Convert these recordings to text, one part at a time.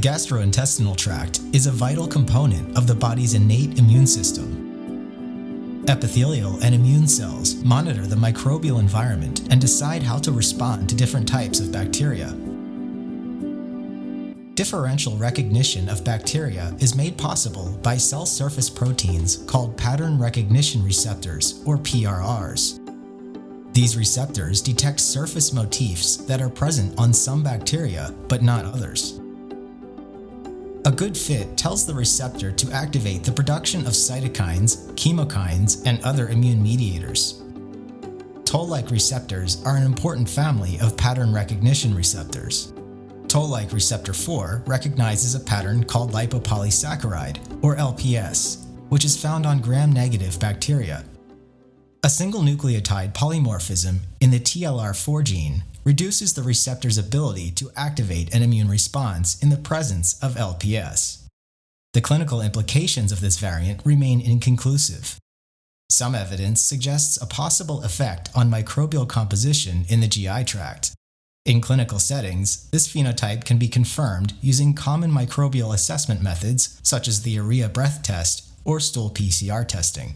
gastrointestinal tract is a vital component of the body's innate immune system. Epithelial and immune cells monitor the microbial environment and decide how to respond to different types of bacteria. Differential recognition of bacteria is made possible by cell surface proteins called pattern recognition receptors, or PRRs. These receptors detect surface motifs that are present on some bacteria, but not others. A good fit tells the receptor to activate the production of cytokines, chemokines, and other immune mediators. Toll-like receptors are an important family of pattern recognition receptors. Toll-like receptor 4 recognizes a pattern called lipopolysaccharide, or LPS, which is found on gram-negative bacteria. A single nucleotide polymorphism in the TLR4 gene reduces the receptor's ability to activate an immune response in the presence of LPS. The clinical implications of this variant remain inconclusive. Some evidence suggests a possible effect on microbial composition in the GI tract. In clinical settings, this phenotype can be confirmed using common microbial assessment methods such as the urea breath test or stool PCR testing.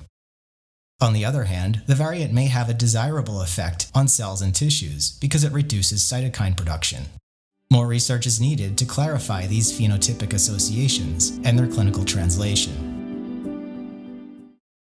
On the other hand, the variant may have a desirable effect on cells and tissues because it reduces cytokine production. More research is needed to clarify these phenotypic associations and their clinical translation.